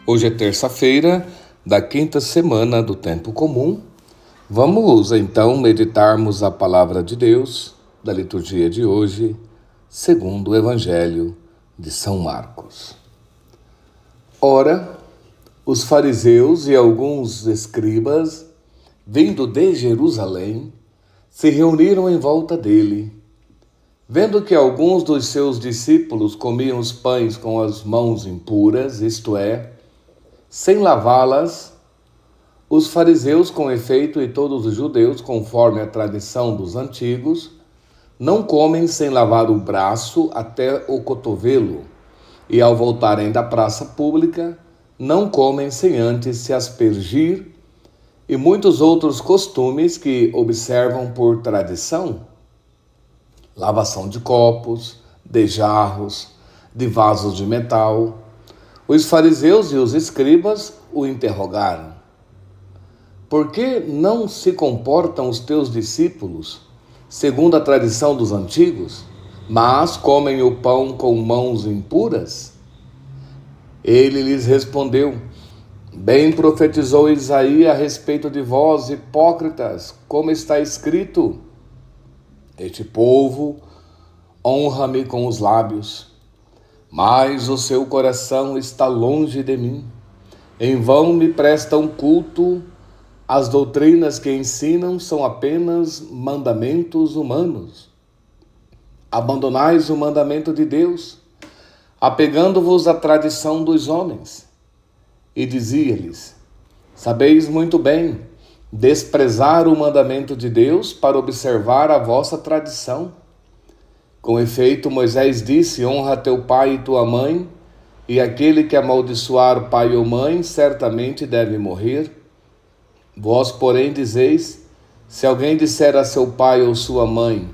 Hoje é terça-feira da quinta semana do Tempo Comum. Vamos então meditarmos a palavra de Deus da liturgia de hoje, segundo o Evangelho de São Marcos. Ora, os fariseus e alguns escribas, vindo de Jerusalém, se reuniram em volta dele. Vendo que alguns dos seus discípulos comiam os pães com as mãos impuras, isto é, sem lavá-las, os fariseus, com efeito, e todos os judeus, conforme a tradição dos antigos, não comem sem lavar o braço até o cotovelo, e ao voltarem da praça pública, não comem sem antes se aspergir, e muitos outros costumes que observam por tradição: lavação de copos, de jarros, de vasos de metal. Os fariseus e os escribas o interrogaram: por que não se comportam os teus discípulos segundo a tradição dos antigos, mas comem o pão com mãos impuras? Ele lhes respondeu: bem profetizou Isaías a respeito de vós, hipócritas, como está escrito: este povo honra-me com os lábios, mas o seu coração está longe de mim. Em vão me prestam culto, as doutrinas que ensinam são apenas mandamentos humanos. Abandonais o mandamento de Deus, apegando-vos à tradição dos homens. E dizia-lhes: sabeis muito bem desprezar o mandamento de Deus para observar a vossa tradição. Com efeito, Moisés disse: honra teu pai e tua mãe, e aquele que amaldiçoar pai ou mãe certamente deve morrer. Vós, porém, dizeis: se alguém disser a seu pai ou sua mãe,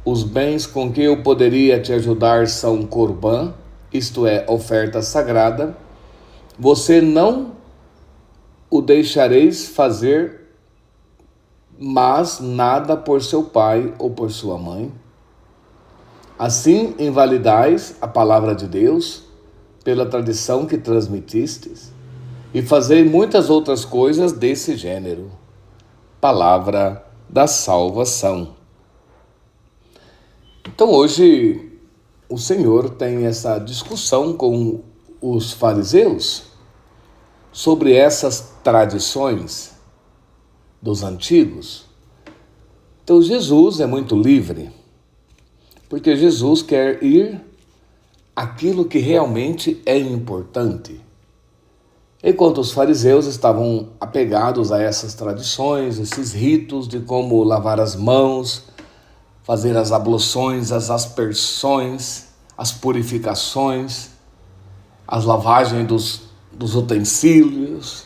os bens com que eu poderia te ajudar são corbã, isto é, oferta sagrada, você não o deixareis fazer, mas nada por seu pai ou por sua mãe. Assim invalidais a palavra de Deus pela tradição que transmitistes, e fazei muitas outras coisas desse gênero. Palavra da salvação. Então hoje o Senhor tem essa discussão com os fariseus sobre essas tradições dos antigos. Então Jesus é muito livre, porque Jesus quer ir aquilo que realmente é importante. Enquanto os fariseus estavam apegados a essas tradições, esses ritos de como lavar as mãos, fazer as abluções, as aspersões, as purificações, as lavagens dos utensílios,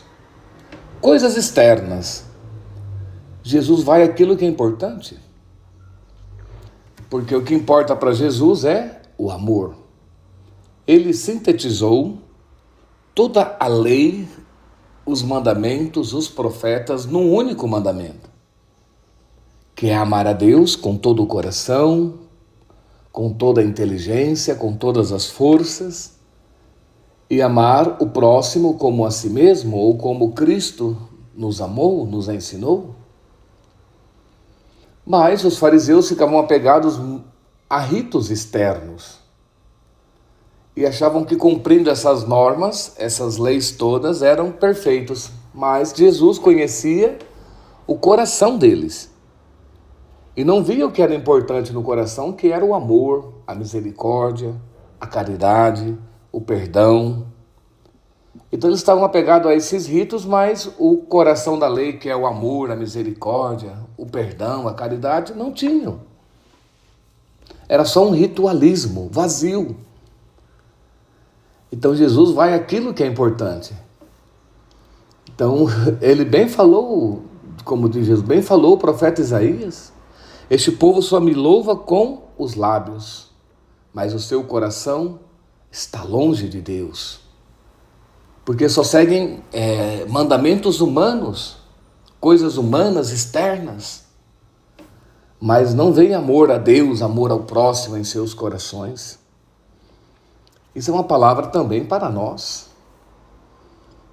coisas externas. Jesus vai àquilo que é importante. Porque o que importa para Jesus é o amor. Ele sintetizou toda a lei, os mandamentos, os profetas, num único mandamento, que é amar a Deus com todo o coração, com toda a inteligência, com todas as forças, e amar o próximo como a si mesmo, ou como Cristo nos amou, nos ensinou. Mas os fariseus ficavam apegados a ritos externos e achavam que cumprindo essas normas, essas leis todas, eram perfeitos. Mas Jesus conhecia o coração deles e não via o que era importante no coração, que era o amor, a misericórdia, a caridade, o perdão. Então eles estavam apegados a esses ritos, mas o coração da lei, que é o amor, a misericórdia, o perdão, a caridade, não tinham. Era só um ritualismo vazio. Então Jesus vai àquilo que é importante. Então ele bem falou, como diz Jesus, bem falou o profeta Isaías: este povo só me louva com os lábios, mas o seu coração está longe de Deus. Porque só seguem mandamentos humanos, coisas humanas, externas, mas não vem amor a Deus, amor ao próximo em seus corações. Isso é uma palavra também para nós.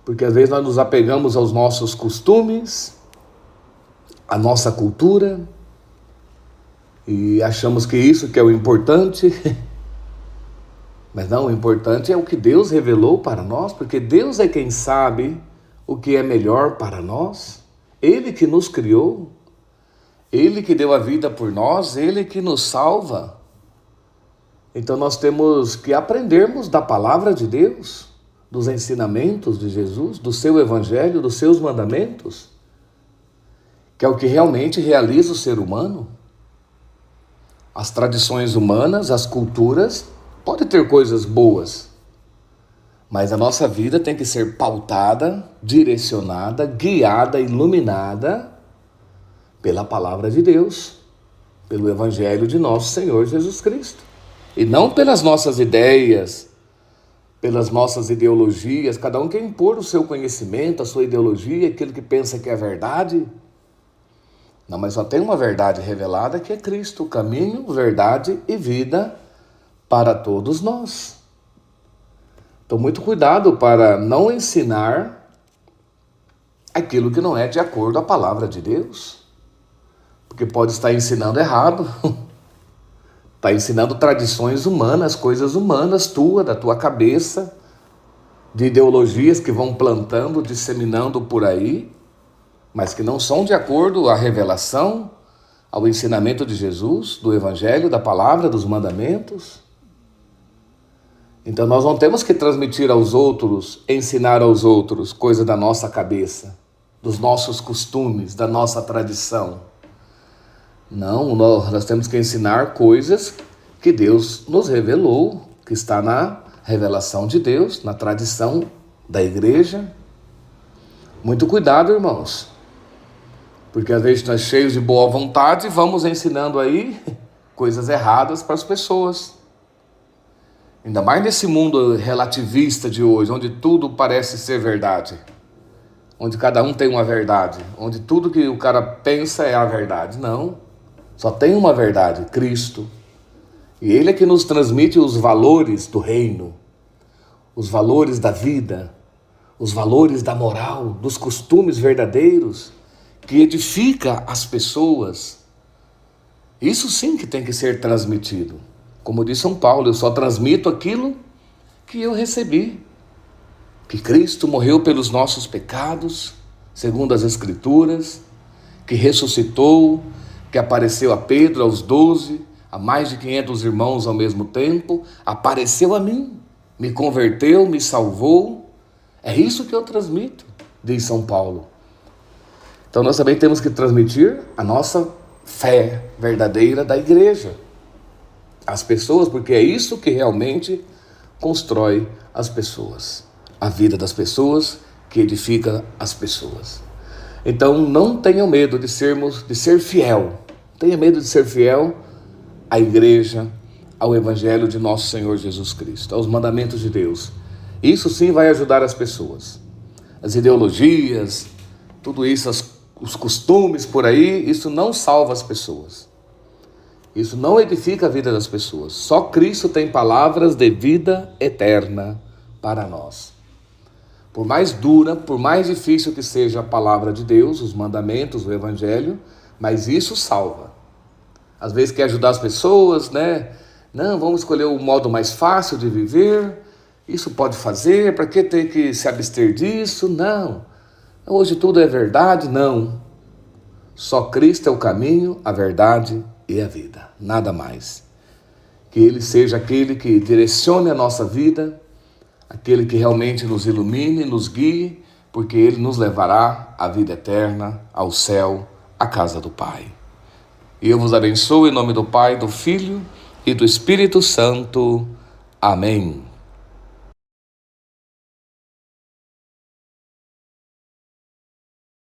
Porque às vezes nós nos apegamos aos nossos costumes, à nossa cultura, e achamos que isso que é o importante. Mas não, o importante é o que Deus revelou para nós, porque Deus é quem sabe o que é melhor para nós. Ele que nos criou, Ele que deu a vida por nós, Ele que nos salva. Então nós temos que aprendermos da palavra de Deus, dos ensinamentos de Jesus, do seu evangelho, dos seus mandamentos, que é o que realmente realiza o ser humano. As tradições humanas, as culturas, podem ter coisas boas, mas a nossa vida tem que ser pautada, direcionada, guiada, iluminada pela palavra de Deus, pelo evangelho de nosso Senhor Jesus Cristo. E não pelas nossas ideias, pelas nossas ideologias. Cada um quer impor o seu conhecimento, a sua ideologia, aquilo que pensa que é verdade. Não, mas só tem uma verdade revelada, que é Cristo, o caminho, verdade e vida para todos nós. Então, muito cuidado para não ensinar aquilo que não é de acordo à palavra de Deus. Porque pode estar ensinando errado. Está ensinando tradições humanas, coisas humanas, da tua cabeça, de ideologias que vão plantando, disseminando por aí, mas que não são de acordo à revelação, ao ensinamento de Jesus, do Evangelho, da palavra, dos mandamentos. Então nós não temos que transmitir aos outros, ensinar aos outros coisa da nossa cabeça, dos nossos costumes, da nossa tradição. Não, nós temos que ensinar coisas que Deus nos revelou, que está na revelação de Deus, na tradição da igreja. Muito cuidado, irmãos, porque às vezes nós cheios de boa vontade vamos ensinando aí coisas erradas para as pessoas. Ainda mais nesse mundo relativista de hoje, onde tudo parece ser verdade, onde cada um tem uma verdade, onde tudo que o cara pensa é a verdade. Não. Só tem uma verdade, Cristo. E Ele é que nos transmite os valores do reino, os valores da vida, os valores da moral, dos costumes verdadeiros, que edifica as pessoas. Isso sim que tem que ser transmitido. Como diz São Paulo, eu só transmito aquilo que eu recebi. Que Cristo morreu pelos nossos pecados, segundo as Escrituras, que ressuscitou, que apareceu a Pedro, aos 12, a mais de 500 irmãos ao mesmo tempo, apareceu a mim, me converteu, me salvou. É isso que eu transmito, diz São Paulo. Então nós também temos que transmitir a nossa fé verdadeira da igreja às pessoas, porque é isso que realmente constrói as pessoas, a vida das pessoas, que edifica as pessoas. Então não tenham medo de ser fiel. Tenha medo de ser fiel à igreja, ao evangelho de nosso Senhor Jesus Cristo, aos mandamentos de Deus. Isso sim vai ajudar as pessoas. As ideologias, tudo isso, os costumes por aí, isso não salva as pessoas. Isso não edifica a vida das pessoas. Só Cristo tem palavras de vida eterna para nós. Por mais dura, por mais difícil que seja a palavra de Deus, os mandamentos, o evangelho, mas isso salva. Às vezes quer ajudar as pessoas, né? Não, vamos escolher o modo mais fácil de viver. Isso pode fazer, para que ter que se abster disso? Não. Hoje tudo é verdade? Não. Só Cristo é o caminho, a verdade e a vida. Nada mais. Que Ele seja aquele que direcione a nossa vida, aquele que realmente nos ilumine, nos guie, porque Ele nos levará à vida eterna, ao céu, à casa do Pai. E eu vos abençoo em nome do Pai, do Filho e do Espírito Santo. Amém.